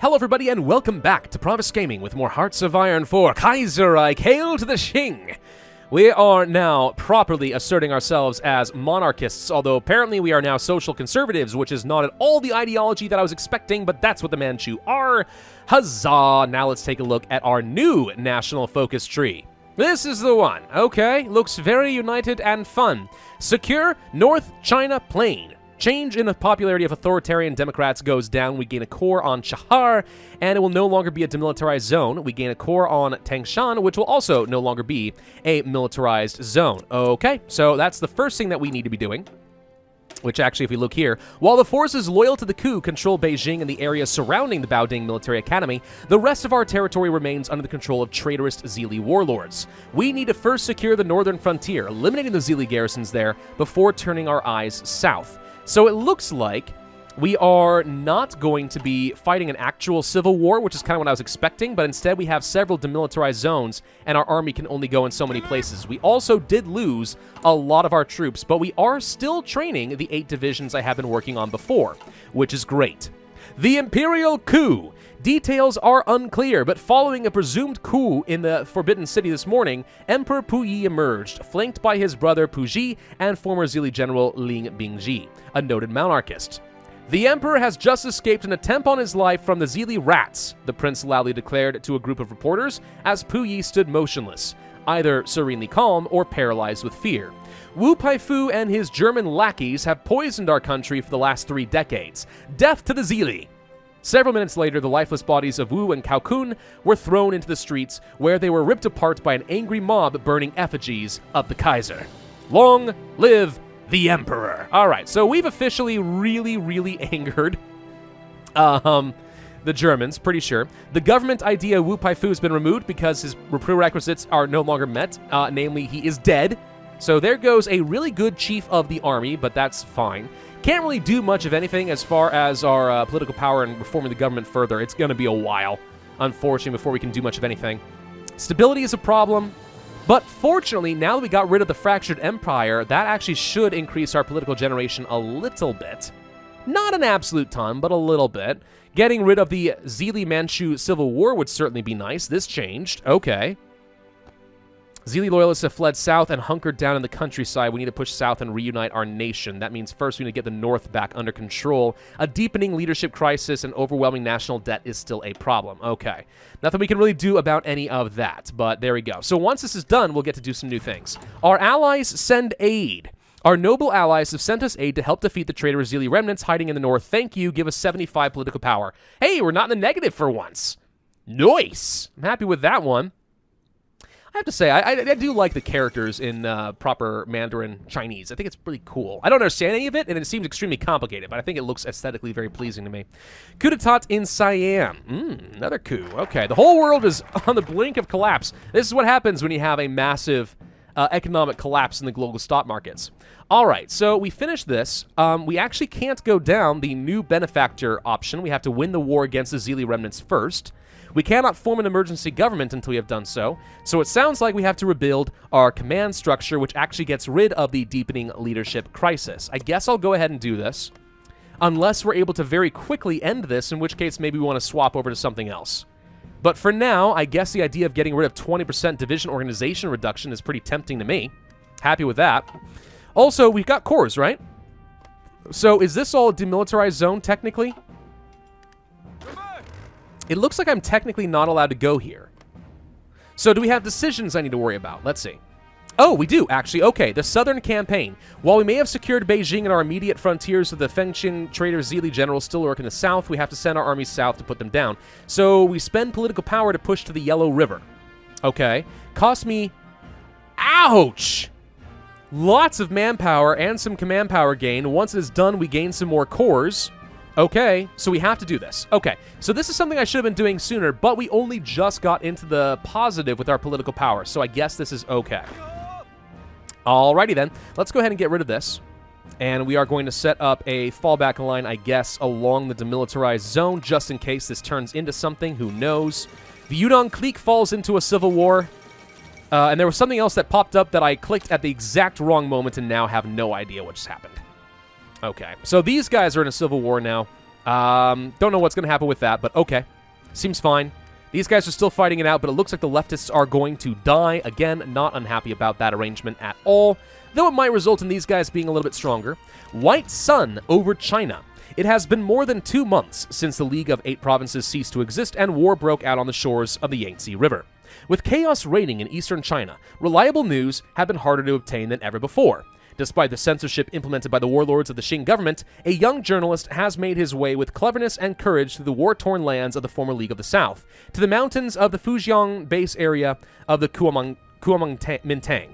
Hello everybody and welcome back to Pravus Gaming with more Hearts of Iron 4 Kaiserreich. Hail to the Qing! We are now properly asserting ourselves as monarchists, although apparently we are now social conservatives, which is not at all the ideology that I was expecting, but that's what the Manchu are. Huzzah! Now let's take a look at our new national focus tree. This is the one. Okay, looks very united and fun. Secure North China Plain. Change in the popularity of authoritarian Democrats goes down. We gain a core on Chahar, and it will no longer be a demilitarized zone. We gain a core on Tangshan, which will also no longer be a militarized zone. Okay, so that's the first thing that we need to be doing. Which actually, if we look here, while the forces loyal to the coup control Beijing and the areas surrounding the Baoding Military Academy, the rest of our territory remains under the control of traitorous Zili warlords. We need to first secure the northern frontier, eliminating the Zili garrisons there before turning our eyes south. So it looks like we are not going to be fighting an actual civil war, which is kind of what I was expecting, but instead we have several demilitarized zones, and our army can only go in so many places. We also did lose a lot of our troops, but we are still training the 8 divisions I have been working on before, which is great. The Imperial Coup. Details are unclear, but following a presumed coup in the Forbidden City this morning, Emperor Puyi emerged, flanked by his brother Puji and former Zili general Ling Bingji, a noted monarchist. The emperor has just escaped an attempt on his life from the Zili rats, the prince loudly declared to a group of reporters as Puyi stood motionless, either serenely calm or paralyzed with fear. Wu Paifu and his German lackeys have poisoned our country for the last 3 decades. Death to the Zili! Several minutes later, the lifeless bodies of Wu and Cao Kun were thrown into the streets, where they were ripped apart by an angry mob burning effigies of the Kaiser. Long live the Emperor! Alright, so we've officially really angered the Germans, pretty sure. The government idea Wu Paifu has been removed because his prerequisites are no longer met, namely he is dead. So there goes a really good chief of the army, but that's fine. Can't really do much of anything as far as our political power and reforming the government further. It's going to be a while, unfortunately, before we can do much of anything. Stability is a problem, but fortunately, now that we got rid of the fractured empire, that actually should increase our political generation a little bit. Not an absolute ton, but a little bit. Getting rid of the Zili-Manchu Civil War would certainly be nice. This changed. Okay. Zili loyalists have fled south and hunkered down in the countryside. We need to push south and reunite our nation. That means first we need to get the north back under control. A deepening leadership crisis and overwhelming national debt is still a problem. Okay. Nothing we can really do about any of that, but there we go. So once this is done, we'll get to do some new things. Our allies send aid. Our noble allies have sent us aid to help defeat the traitorous Zili remnants hiding in the north. Thank you. Give us 75 political power. Hey, we're not in the negative for once. Nice. I'm happy with that one. I have to say, I do like the characters in proper Mandarin Chinese. I think it's pretty cool. I don't understand any of it, and it seems extremely complicated, but I think it looks aesthetically very pleasing to me. Coup d'etat in Siam. Another coup. Okay, the whole world is on the brink of collapse. This is what happens when you have a massive economic collapse in the global stock markets. All right, so we finished this. We actually can't go down the new benefactor option. We have to win the war against the Zili remnants first. We cannot form an emergency government until we have done so, so it sounds like we have to rebuild our command structure, which actually gets rid of the deepening leadership crisis. I guess I'll go ahead and do this, unless we're able to very quickly end this, in which case maybe we want to swap over to something else. But for now, I guess the idea of getting rid of 20% division organization reduction is pretty tempting to me. Happy with that. Also, we've got cores, right? So is this all a demilitarized zone, technically? It looks like I'm technically not allowed to go here. So do we have decisions I need to worry about? Let's see. Oh, we do, actually. Okay, the Southern Campaign. While we may have secured Beijing and our immediate frontiers, the Fengqin traitor Zili generals still lurk in the south. We have to send our armies south to put them down. So we spend political power to push to the Yellow River. Okay. Cost me... Ouch! Lots of manpower and some command power gain. Once it is done, we gain some more cores. Okay, so we have to do this. Okay, so this is something I should have been doing sooner, but we only just got into the positive with our political power, so I guess this is okay. Alrighty then, let's go ahead and get rid of this. And we are going to set up a fallback line, I guess, along the demilitarized zone, just in case this turns into something, who knows. The Yudong clique falls into a civil war. And there was something else that popped up that I clicked at the exact wrong moment and now have no idea what just happened. Okay, so these guys are in a civil war now. Don't know what's going to happen with that, but okay. Seems fine. These guys are still fighting it out, but it looks like the leftists are going to die. Again, not unhappy about that arrangement at all, though it might result in these guys being a little bit stronger. White Sun over China. It has been more than 2 months since the League of 8 Provinces ceased to exist and war broke out on the shores of the Yangtze River. With chaos reigning in eastern China, reliable news have been harder to obtain than ever before. Despite the censorship implemented by the warlords of the Qing government, a young journalist has made his way with cleverness and courage through the war-torn lands of the former League of the South, to the mountains of the Fujian base area of the Kuomintang.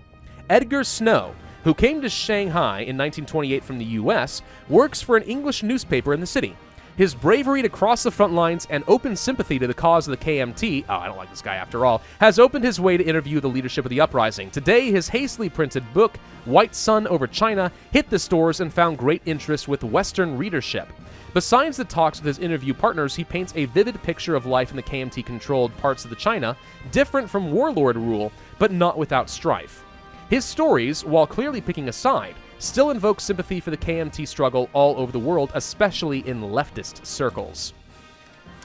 Edgar Snow, who came to Shanghai in 1928 from the U.S., works for an English newspaper in the city. His bravery to cross the front lines and open sympathy to the cause of the KMT, I don't like this guy after all, has opened his way to interview the leadership of the uprising. Today, his hastily printed book, White Sun over China, hit the stores and found great interest with Western readership. Besides the talks with his interview partners, he paints a vivid picture of life in the KMT-controlled parts of the China, different from warlord rule, but not without strife. His stories, while clearly picking a side, still invoke sympathy for the KMT struggle all over the world, especially in leftist circles.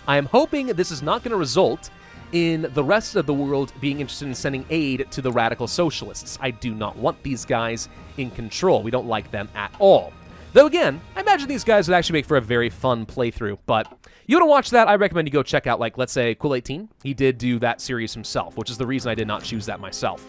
I am hoping this is not going to result in the rest of the world being interested in sending aid to the radical socialists. I do not want these guys in control. We don't like them at all. Though again, I imagine these guys would actually make for a very fun playthrough, but you want to watch that, I recommend you go check out, like, let's say, Quill18. He did do that series himself, which is the reason I did not choose that myself.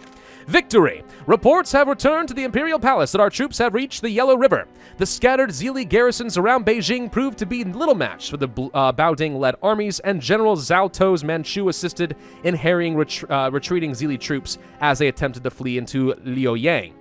Victory! Reports have returned to the Imperial Palace that our troops have reached the Yellow River. The scattered Zili garrisons around Beijing proved to be little match for the Baoding-led armies, and General Zhao Tou's Manchu assisted in harrying retreating Zili troops as they attempted to flee into Luoyang.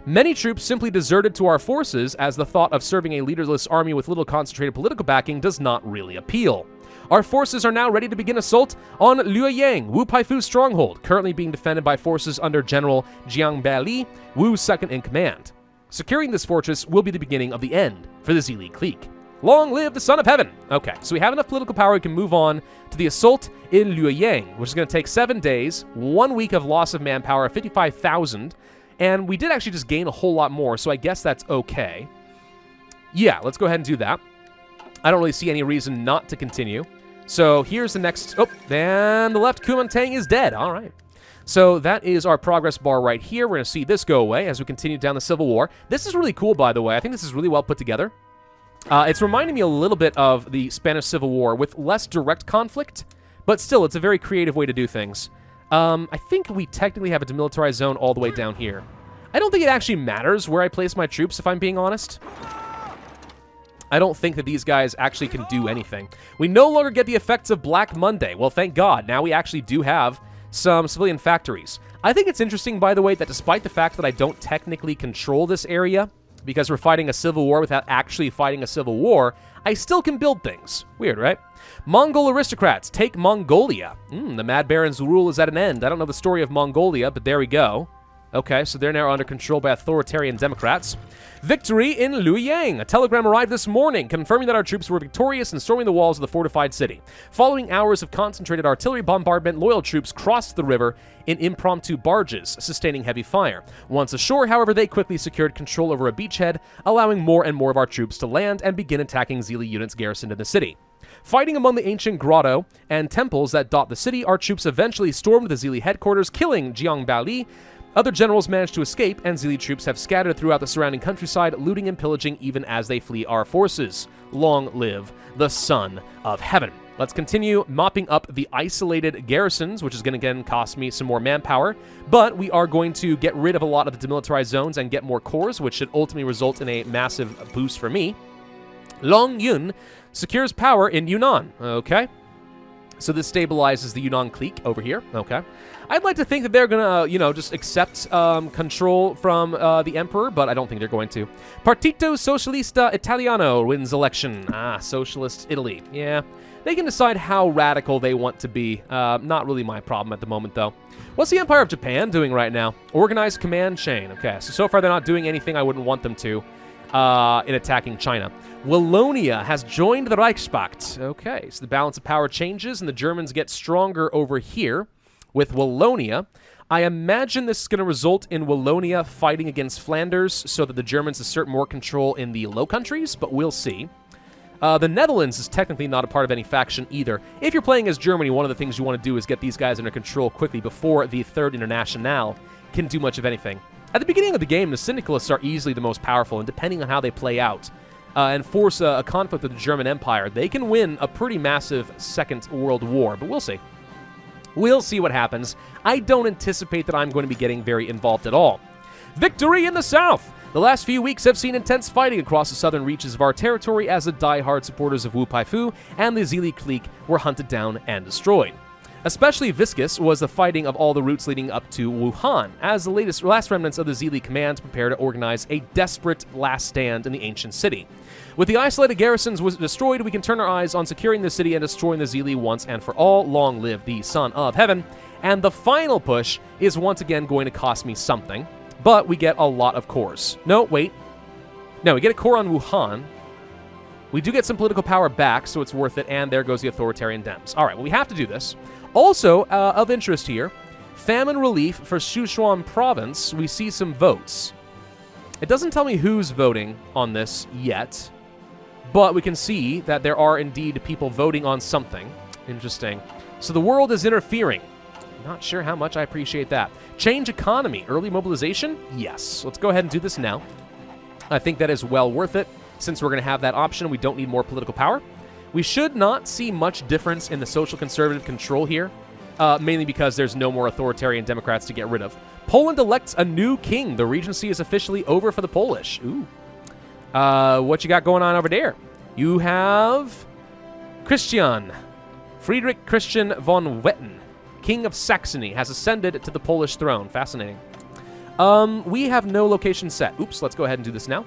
Many troops simply deserted to our forces, as the thought of serving a leaderless army with little concentrated political backing does not really appeal. Our forces are now ready to begin assault on Luoyang, Wu Paifu's stronghold, currently being defended by forces under General Jiang Bali, Wu's second-in-command. Securing this fortress will be the beginning of the end for the Zili clique. Long live the Son of Heaven! Okay, so we have enough political power, we can move on to the assault in Luoyang, which is going to take 7 days, 1 week of loss of manpower, 55,000, and we did actually just gain a whole lot more, so I guess that's okay. Yeah, let's go ahead and do that. I don't really see any reason not to continue. So here's the next... Oh, and the left Kuomintang is dead. All right. So that is our progress bar right here. We're going to see this go away as we continue down the Civil War. This is really cool, by the way. I think this is really well put together. It's reminding me a little bit of the Spanish Civil War with less direct conflict, but still, it's a very creative way to do things. I think we technically have a demilitarized zone all the way down here. I don't think it actually matters where I place my troops, if I'm being honest. I don't think that these guys actually can do anything. We no longer get the effects of Black Monday. Well, thank God. Now we actually do have some civilian factories. I think it's interesting, by the way, that despite the fact that I don't technically control this area, because we're fighting a civil war without actually fighting a civil war, I still can build things. Weird, right? Mongol aristocrats take Mongolia. The Mad Baron's rule is at an end. I don't know the story of Mongolia, but there we go. Okay, so they're now under control by authoritarian Democrats. Victory in Luoyang. A telegram arrived this morning confirming that our troops were victorious in storming the walls of the fortified city. Following hours of concentrated artillery bombardment, loyal troops crossed the river in impromptu barges, sustaining heavy fire. Once ashore, however, they quickly secured control over a beachhead, allowing more and more of our troops to land and begin attacking Zili units garrisoned in the city. Fighting among the ancient grotto and temples that dot the city, our troops eventually stormed the Zili headquarters, killing Jiang Bali. Other generals managed to escape, and Zili troops have scattered throughout the surrounding countryside, looting and pillaging even as they flee our forces. Long live the Son of Heaven. Let's continue mopping up the isolated garrisons, which is going to again cost me some more manpower, but we are going to get rid of a lot of the demilitarized zones and get more cores, which should ultimately result in a massive boost for me. Long Yun secures power in Yunnan. Okay. So this stabilizes the Yunnan clique over here. Okay. I'd like to think that they're going to, just accept control from the Emperor, but I don't think they're going to. Partito Socialista Italiano wins election. Socialist Italy. Yeah. They can decide how radical they want to be. Not really my problem at the moment, though. What's the Empire of Japan doing right now? Organized command chain. Okay, so far they're not doing anything I wouldn't want them to in attacking China. Wallonia has joined the Reichspakt. Okay, so the balance of power changes, and the Germans get stronger over here with Wallonia. I imagine this is going to result in Wallonia fighting against Flanders so that the Germans assert more control in the Low Countries, but we'll see. The Netherlands is technically not a part of any faction either. If you're playing as Germany, one of the things you want to do is get these guys under control quickly before the Third Internationale can do much of anything. At the beginning of the game, the Syndicalists are easily the most powerful, and depending on how they play out and force a conflict with the German Empire, they can win a pretty massive Second World War, but we'll see. We'll see what happens. I don't anticipate that I'm going to be getting very involved at all. Victory in the south! The last few weeks have seen intense fighting across the southern reaches of our territory as the die-hard supporters of HoI4 and the Zili clique were hunted down and destroyed. Especially viscous was the fighting of all the routes leading up to Wuhan, as the last remnants of the Zili command prepare to organize a desperate last stand in the ancient city. With the isolated garrisons destroyed, we can turn our eyes on securing the city and destroying the Zili once and for all. Long live the Son of Heaven. And the final push is once again going to cost me something, but we get a lot of cores. No, wait. No, we get a core on Wuhan. We do get some political power back, so it's worth it, and there goes the authoritarian Dems. All right, well, we have to do this. Also, of interest here, famine relief for Sichuan province. We see some votes. It doesn't tell me who's voting on this yet, but we can see that there are indeed people voting on something. Interesting. So the world is interfering. Not sure how much I appreciate that. Change economy. Early mobilization? Yes. Let's go ahead and do this now. I think that is well worth it. Since we're going to have that option, we don't need more political power. We should not see much difference in the social conservative control here, mainly because there's no more authoritarian Democrats to get rid of. Poland elects a new king. The regency is officially over for the Polish. Ooh. What you got going on over there? You have Christian. Friedrich Christian von Wetten, King of Saxony, has ascended to the Polish throne. Fascinating. We have no location set. Oops, let's go ahead and do this now.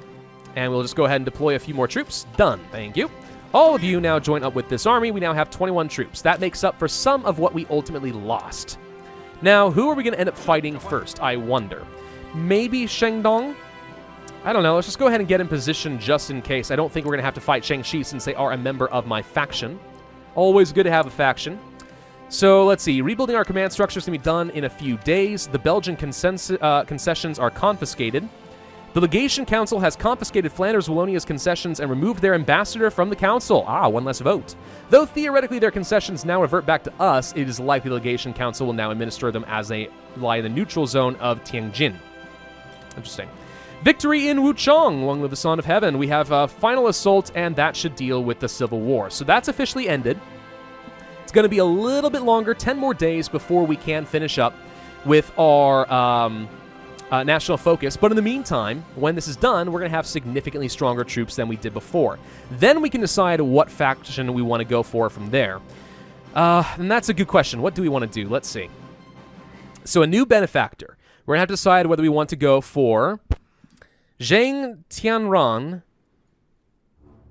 And we'll just go ahead and deploy a few more troops. Done. Thank you. All of you now join up with this army. We now have 21 troops. That makes up for some of what we ultimately lost. Now, who are we going to end up fighting first, I wonder? Maybe Shandong? I don't know. Let's just go ahead and get in position just in case. I don't think we're going to have to fight Shaanxi since they are a member of my faction. Always good to have a faction. So, let's see. Rebuilding our command structure is going to be done in a few days. The Belgian concessions are confiscated. The Legation Council has confiscated Flanders-Wallonia's concessions and removed their ambassador from the council. One less vote. Though theoretically their concessions now revert back to us, it is likely the Legation Council will now administer them as they lie in the neutral zone of Tianjin. Interesting. Victory in Wuchang. Long live the Son of Heaven. We have a final assault, and that should deal with the Civil War. So that's officially ended. It's going to be a little bit longer, 10 more days before we can finish up with our national focus. But in the meantime, when this is done, we're going to have significantly stronger troops than we did before. Then we can decide what faction we want to go for from there. And that's a good question. What do we want to do? Let's see. So a new benefactor. We're going to have to decide whether we want to go for Zhang Tianran,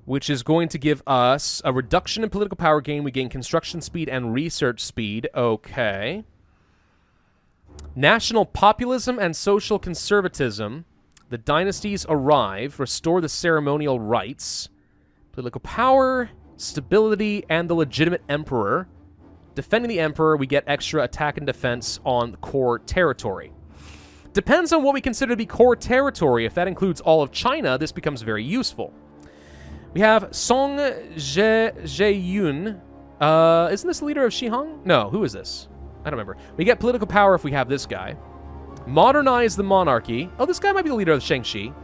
which is going to give us a reduction in political power gain. We gain construction speed and research speed. Okay. National populism and social conservatism. The dynasties arrive. Restore the ceremonial rights. Political power, stability, and the legitimate emperor. Defending the emperor, we get extra attack and defense on core territory. Depends on what we consider to be core territory. If that includes all of China, this becomes very useful. We have Song Zheyun. Isn't this the leader of Shihong? No, who is this? I don't remember. We get political power if we have this guy. Modernize the monarchy. Oh, this guy might be the leader of Shaanxi.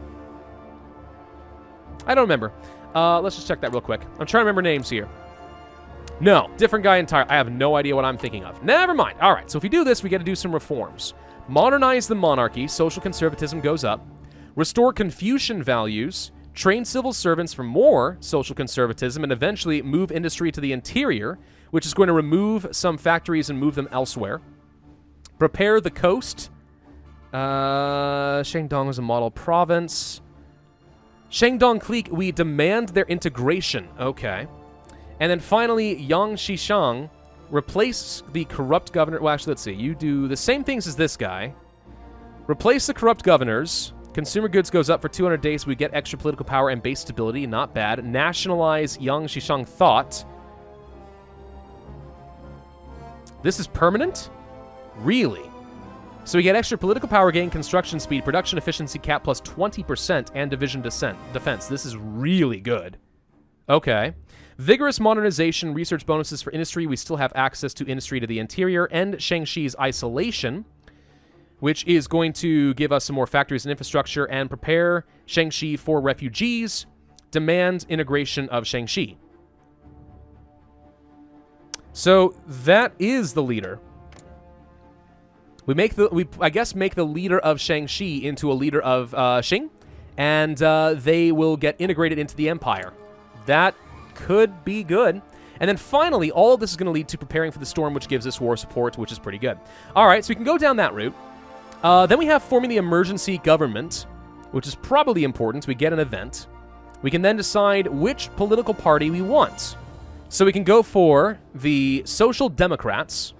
I don't remember. Let's just check that real quick. I'm trying to remember names here. No, different guy entirely. I have no idea what I'm thinking of. Never mind. All right, so if we do this, we got to do some reforms. Modernize the monarchy. Social conservatism goes up. Restore Confucian values. Train civil servants for more social conservatism, and eventually move industry to the interior, which is going to remove some factories and move them elsewhere. Prepare the coast. Shandong is a model province. Shandong clique, we demand their integration. Okay. And then finally, Yang Shishang, replace the corrupt governor. Well, actually, let's see. You do the same things as this guy. Replace the corrupt governors. Consumer goods goes up for 200 days. We get extra political power and base stability. Not bad. Nationalize Yang Shishang thought. This is permanent? Really? So we get extra political power gain, construction speed, production efficiency cap plus 20%, and division defense. This is really good. Okay. Vigorous modernization, research bonuses for industry. We still have access to industry to the interior. End Shangshi's isolation, which is going to give us some more factories and infrastructure, and prepare Shangxi for refugees. Demand integration of Shangxi. So that is the leader. I guess make the leader of Shangxi into a leader of Qing, and they will get integrated into the empire. That could be good. And then finally, all of this is going to lead to preparing for the storm, which gives us war support, which is pretty good. All right, so we can go down that route. Then we have forming the emergency government, which is probably important. We get an event. We can then decide which political party we want. So we can go for the Social Democrats.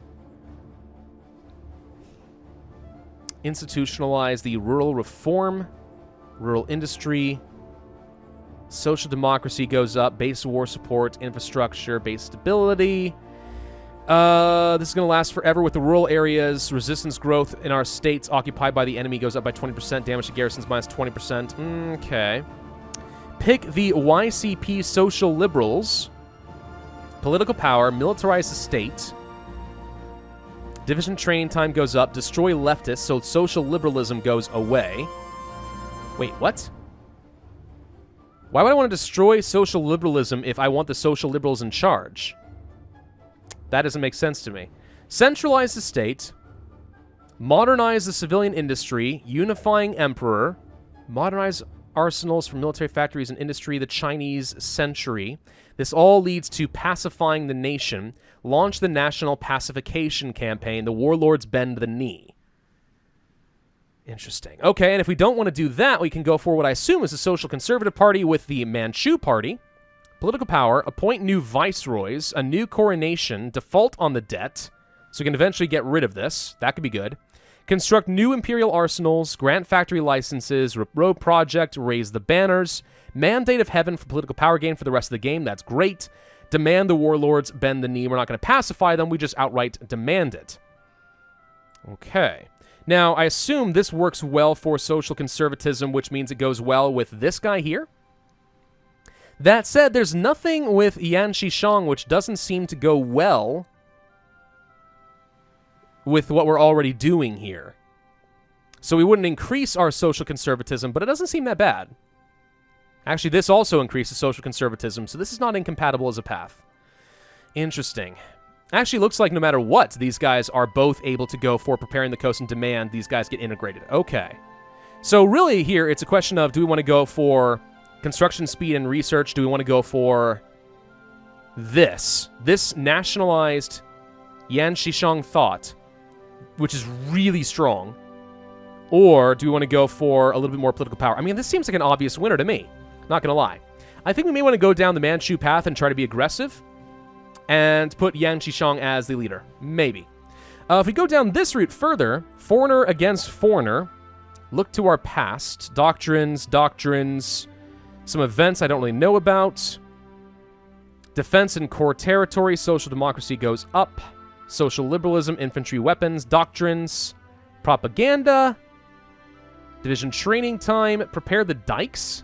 Institutionalize the rural reform, rural industry. Social democracy goes up, base war support, infrastructure, base stability. This is going to last forever with the rural areas. Resistance growth in our states occupied by the enemy goes up by 20%. Damage to garrisons minus 20%. Okay. Pick the YCP Social Liberals. Political power, militarize the state. Division training time goes up. Destroy leftists, so social liberalism goes away. Wait, what? Why would I want to destroy social liberalism if I want the social liberals in charge? That doesn't make sense to me. Centralize the state. Modernize the civilian industry. Unifying emperor. Modernize arsenals for military factories and industry. The Chinese century. This all leads to pacifying the nation. Launch the national pacification campaign. The warlords bend the knee. Interesting. Okay, and if we don't want to do that, we can go for what I assume is the Social Conservative Party with the Manchu Party. Political power, appoint new viceroys, a new coronation, default on the debt, so we can eventually get rid of this. That could be good. Construct new imperial arsenals, grant factory licenses, road project, raise the banners, mandate of heaven for political power gain for the rest of the game. That's great. Demand the warlords bend the knee. We're not going to pacify them. We just outright demand it. Okay. Now, I assume this works well for social conservatism, which means it goes well with this guy here. That said, there's nothing with Yan Shishang which doesn't seem to go well with what we're already doing here. So we wouldn't increase our social conservatism, but it doesn't seem that bad. Actually, this also increases social conservatism, so this is not incompatible as a path. Interesting. Actually, looks like no matter what, these guys are both able to go for preparing the coast and demand. These guys get integrated. Okay. So really here, it's a question of, do we want to go for construction speed and research? Do we want to go for this nationalized Yan Shishang thought, which is really strong? Or do we want to go for a little bit more political power? I mean, this seems like an obvious winner to me. Not going to lie. I think we may want to go down the Manchu path and try to be aggressive and put Yan Shishang as the leader. Maybe. If we go down this route further, foreigner against foreigner, look to our past, doctrines, some events I don't really know about, defense in core territory, social democracy goes up, social liberalism, infantry weapons, doctrines, propaganda, division training time, prepare the dikes.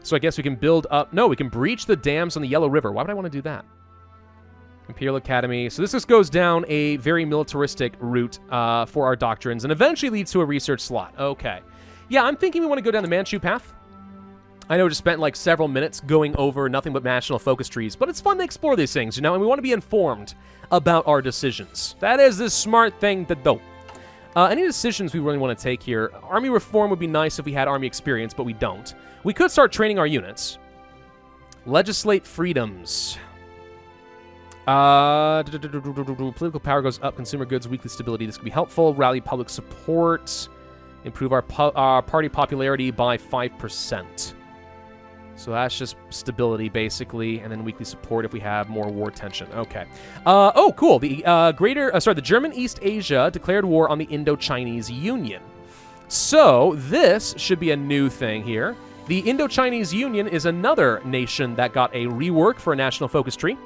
So I guess we can build up, no, we can breach the dams on the Yellow River. Why would I want to do that? Imperial Academy. So this just goes down a very militaristic route for our doctrines and eventually leads to a research slot. Okay. Yeah, I'm thinking we want to go down the Manchu path. I know we just spent like several minutes going over nothing but national focus trees, but it's fun to explore these things, you know, and we want to be informed about our decisions. That is the smart thing to do. Any decisions we really want to take here? Army reform would be nice if we had army experience, but we don't. We could start training our units. Legislate freedoms. Political power goes up. Consumer goods, weekly stability. This could be helpful. Rally public support. Improve our party popularity by 5%. So that's just stability, basically, and then weekly support if we have more war tension. Okay. Oh, cool. The the German East Asia declared war on the Indo-Chinese Union. So this should be a new thing here. The Indo-Chinese Union is another nation that got a rework for a national focus tree.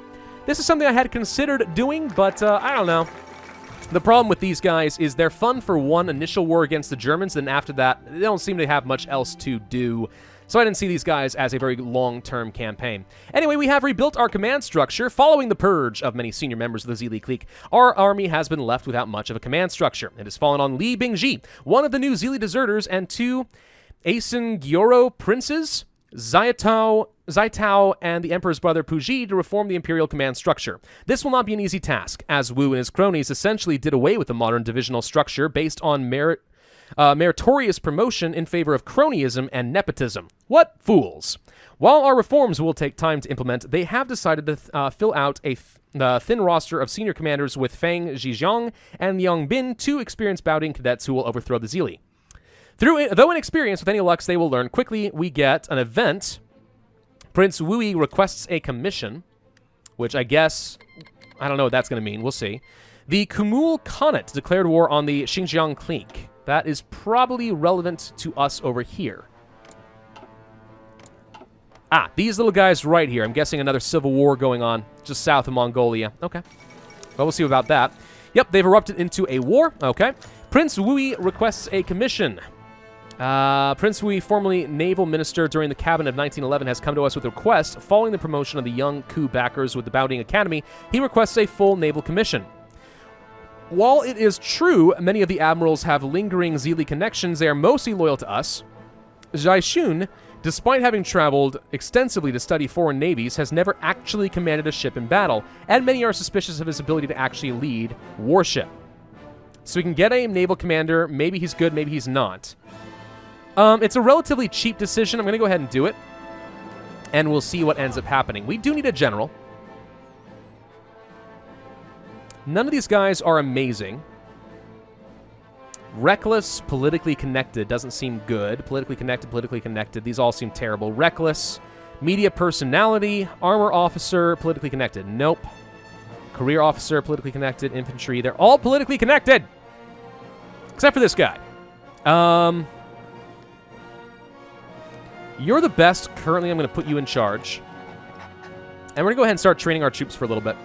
This is something I had considered doing, but I don't know. The problem with these guys is they're fun for one initial war against the Germans, then after that, they don't seem to have much else to do. So I didn't see these guys as a very long-term campaign. Anyway, we have rebuilt our command structure. Following the purge of many senior members of the Zili clique, our army has been left without much of a command structure. It has fallen on Li Bingji, one of the new Zili deserters, and two Asengyoro princes, Zaitao, and the Emperor's brother Puji, to reform the imperial command structure. This will not be an easy task, as Wu and his cronies essentially did away with the modern divisional structure based on meritorious promotion in favor of cronyism and nepotism. What fools! While our reforms will take time to implement, they have decided to fill out a thin roster of senior commanders with Fang Zhijiang and Liang Bin, two experienced Baoding cadets who will overthrow the Zili. Though inexperienced, with any luck, they will learn quickly. We get an event. Prince Wui requests a commission, which I guess, I don't know what that's going to mean. We'll see. The Kumul Khanate declared war on the Xinjiang clique. That is probably relevant to us over here. Ah, these little guys right here. I'm guessing another civil war going on just south of Mongolia. Okay. Well, we'll see about that. Yep, they've erupted into a war. Okay. Prince Wui requests a commission. Prince Wui, formerly naval minister during the cabinet of 1911, has come to us with a request. Following the promotion of the young coup backers with the Baoding Academy, he requests a full naval commission. While it is true many of the admirals have lingering Zili connections, they are mostly loyal to us. Zhai Xun, despite having traveled extensively to study foreign navies, has never actually commanded a ship in battle, and many are suspicious of his ability to actually lead warship. So we can get a naval commander. Maybe he's good, maybe he's not. It's a relatively cheap decision. I'm going to go ahead and do it. And we'll see what ends up happening. We do need a general. None of these guys are amazing. Reckless, politically connected doesn't seem good. Politically connected. These all seem terrible. Reckless, media personality, armor officer, politically connected. Nope. Career officer, politically connected. Infantry, they're all politically connected. Except for this guy. You're the best. Currently, I'm going to put you in charge. And we're going to go ahead and start training our troops for a little bit.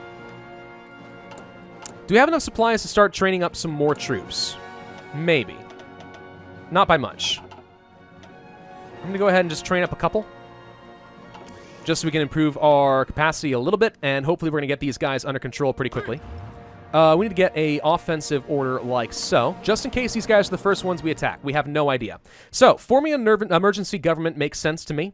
Do we have enough supplies to start training up some more troops? Maybe. Not by much. I'm going to go ahead and just train up a couple. Just so we can improve our capacity a little bit. And hopefully we're going to get these guys under control pretty quickly. We need to get an offensive order like so, just in case these guys are the first ones we attack. We have no idea. So, forming an emergency government makes sense to me.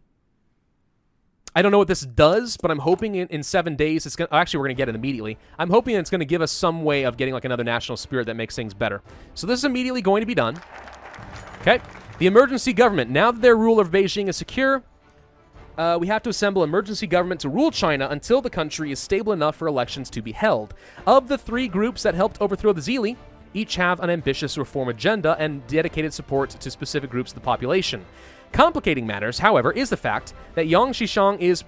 I don't know what this does, but I'm hoping in 7 days it's going to... Actually, we're going to get it immediately. I'm hoping it's going to give us some way of getting like another national spirit that makes things better. So this is immediately going to be done. Okay. The emergency government. Now that their rule of Beijing is secure... we have to assemble emergency government to rule China until the country is stable enough for elections to be held. Of the three groups that helped overthrow the Zili, each have an ambitious reform agenda and dedicated support to specific groups of the population. Complicating matters, however, is the fact that Yang Shishang is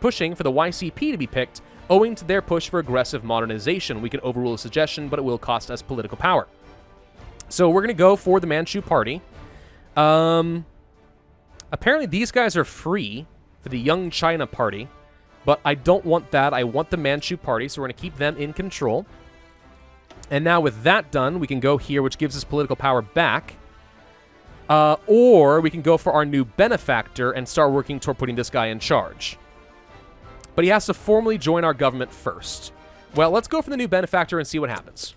pushing for the YCP to be picked, owing to their push for aggressive modernization. We can overrule a suggestion, but it will cost us political power. So we're going to go for the Manchu Party. Apparently these guys are free for the Young China Party, but I don't want that. I want the Manchu Party, so we're going to keep them in control. And now with that done, we can go here, which gives us political power back. Or we can go for our new benefactor and start working toward putting this guy in charge. But he has to formally join our government first. Well, let's go for the new benefactor and see what happens.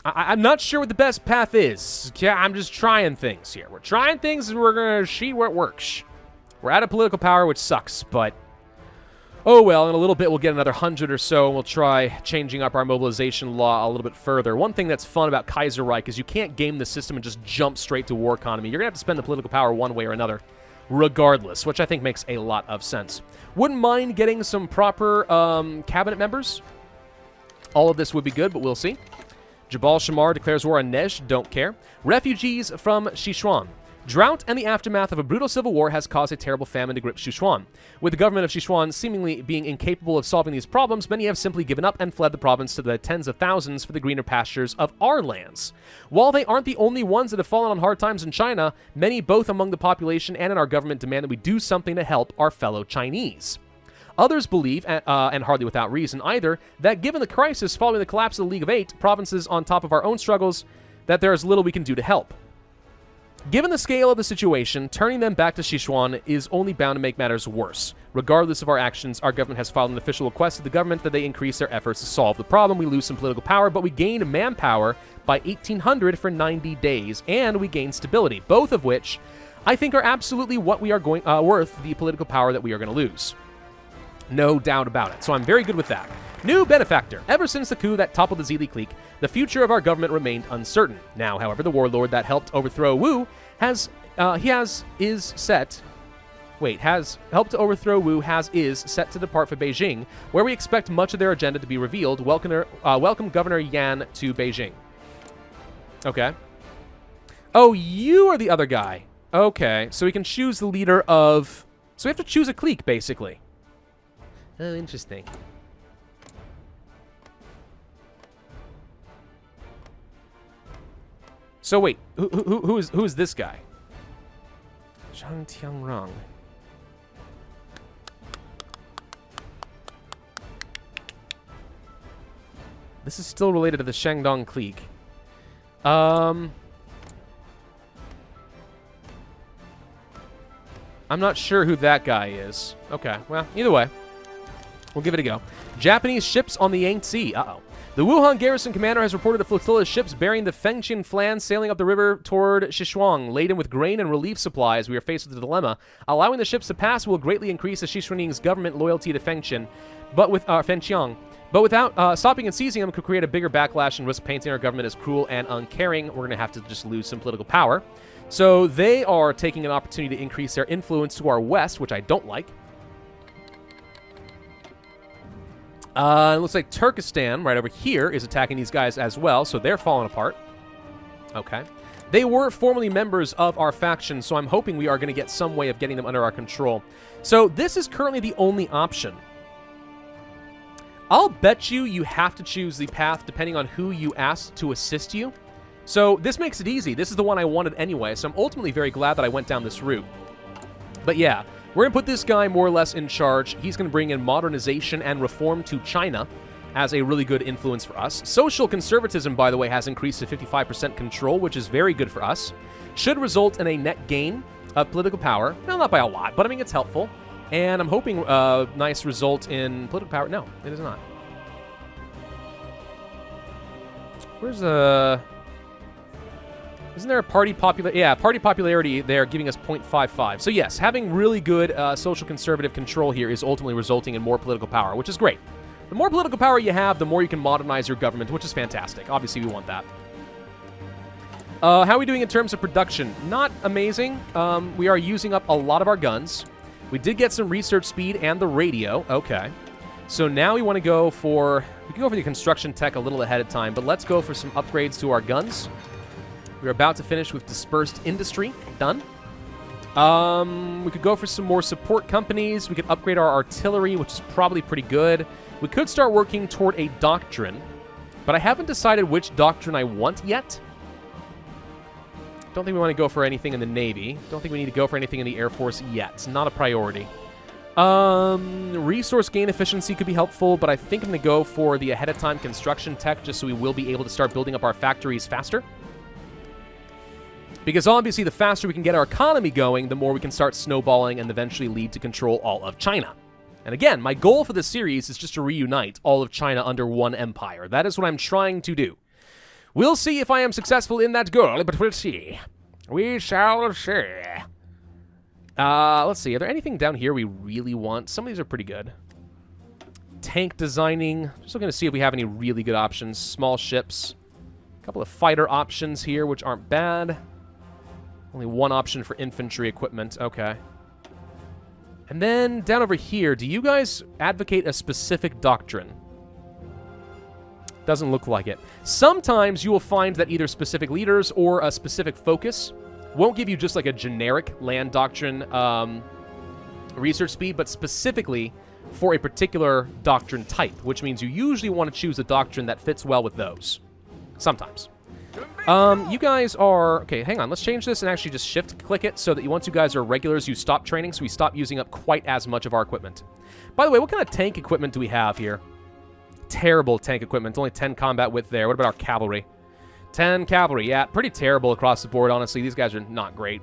I'm not sure what the best path is. Yeah, I'm just trying things here. We're trying things and we're going to see what works. We're out of political power, which sucks, but... Oh well, in a little bit we'll get another 100 or so, and we'll try changing up our mobilization law a little bit further. One thing that's fun about Kaiserreich is you can't game the system and just jump straight to war economy. You're going to have to spend the political power one way or another, regardless, which I think makes a lot of sense. Wouldn't mind getting some proper cabinet members. All of this would be good, but we'll see. Jabal Shamar declares war on Nej, don't care. Refugees from Sichuan. Drought and the aftermath of a brutal civil war has caused a terrible famine to grip Sichuan. With the government of Sichuan seemingly being incapable of solving these problems, many have simply given up and fled the province to the tens of thousands for the greener pastures of our lands. While they aren't the only ones that have fallen on hard times in China, many both among the population and in our government demand that we do something to help our fellow Chinese. Others believe, and hardly without reason either, that given the crisis following the collapse of the League of Eight provinces on top of our own struggles, that there is little we can do to help. Given the scale of the situation, turning them back to Sichuan is only bound to make matters worse. Regardless of our actions, our government has filed an official request to the government that they increase their efforts to solve the problem. We lose some political power, but we gain manpower by 1,800 for 90 days, and we gain stability, both of which I think are absolutely what we are going worth the political power that we are going to lose. No doubt about it. So I'm very good with that. New benefactor. Ever since the coup that toppled the Zili clique, the future of our government remained uncertain. Now, however, the warlord that helped overthrow Wu is set to depart for Beijing, where we expect much of their agenda to be revealed. Welcome Governor Yan to Beijing. Okay. Oh, you are the other guy. Okay, so we can choose the leader of... So we have to choose a clique, basically. Oh, interesting. So wait, who is this guy? Zhang Tiangrong. This is still related to the Shandong clique. I'm not sure who that guy is. Okay, well, either way, we'll give it a go. Japanese ships on the Yangtze. Uh-oh. The Wuhan garrison commander has reported a flotilla of ships bearing the Fengtian flan sailing up the river toward Sichuan, laden with grain and relief supplies. We are faced with a dilemma. Allowing the ships to pass will greatly increase the Sichuanese government loyalty to Fengtian, but without stopping and seizing them could create a bigger backlash and risk painting our government as cruel and uncaring. We're going to have to just lose some political power. So they are taking an opportunity to increase their influence to our west, which I don't like. It looks like Turkestan, right over here, is attacking these guys as well, so they're falling apart. Okay. They were formerly members of our faction, so I'm hoping we are going to get some way of getting them under our control. So this is currently the only option. I'll bet you have to choose the path depending on who you ask to assist you. So this makes it easy. This is the one I wanted anyway, so I'm ultimately very glad that I went down this route. But yeah, we're going to put this guy more or less in charge. He's going to bring in modernization and reform to China as a really good influence for us. Social conservatism, by the way, has increased to 55% control, which is very good for us. Should result in a net gain of political power. Well, not by a lot, but I mean, it's helpful. And I'm hoping a nice result in political power. No, it is not. Where's the... Isn't there a party popularity? Yeah, party popularity there giving us 0.55. So yes, having really good social conservative control here is ultimately resulting in more political power, which is great. The more political power you have, the more you can modernize your government, which is fantastic. Obviously, we want that. How are we doing in terms of production? Not amazing. We are using up a lot of our guns. We did get some research speed and the radio. Okay. So now we want to go for... We can go for the construction tech a little ahead of time, but let's go for some upgrades to our guns. We're about to finish with dispersed industry. Done. We could go for some more support companies. We could upgrade our artillery, which is probably pretty good. We could start working toward a doctrine, but I haven't decided which doctrine I want yet. Don't think we want to go for anything in the Navy. Don't think we need to go for anything in the Air Force yet. It's not a priority. Resource gain efficiency could be helpful, but I think I'm going to go for the ahead-of-time construction tech just so we will be able to start building up our factories faster. Because obviously the faster we can get our economy going, the more we can start snowballing and eventually lead to control all of China. And again, my goal for this series is just to reunite all of China under one empire. That is what I'm trying to do. We'll see if I am successful in that goal, but we'll see. We shall see. Let's see. Are there anything down here we really want? Some of these are pretty good. Tank designing. Just looking to see if we have any really good options. Small ships. A couple of fighter options here, which aren't bad. Only one option for infantry equipment. Okay. And then down over here, do you guys advocate a specific doctrine? Doesn't look like it. Sometimes you will find that either specific leaders or a specific focus won't give you just like a generic land doctrine research speed, but specifically for a particular doctrine type, which means you usually want to choose a doctrine that fits well with those. Sometimes. You guys are... Okay, hang on. Let's change this and actually just shift-click it so that once you guys are regulars, you stop training, so we stop using up quite as much of our equipment. By the way, what kind of tank equipment do we have here? Terrible tank equipment. Only 10 combat width there. What about our cavalry? 10 cavalry. Yeah, pretty terrible across the board, honestly. These guys are not great.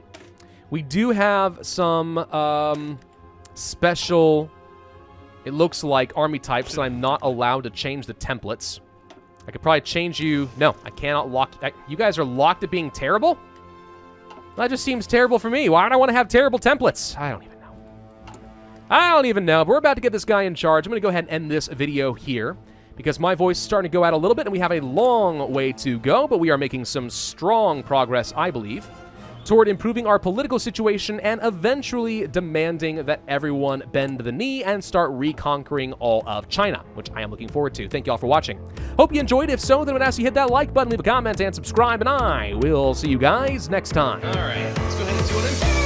We do have some special, it looks like, army types, and I'm not allowed to change the templates. I could probably change you. No, I cannot lock. You guys are locked at being terrible? That just seems terrible for me. Why would I want to have terrible templates? I don't even know. I don't even know. But we're about to get this guy in charge. I'm going to go ahead and end this video here because my voice is starting to go out a little bit, and we have a long way to go, but we are making some strong progress, I believe, toward improving our political situation and eventually demanding that everyone bend the knee and start reconquering all of China, which I am looking forward to. Thank you all for watching. Hope you enjoyed. If so, then I would ask you hit that like button, leave a comment, and subscribe, and I will see you guys next time. All right, let's go ahead and do it.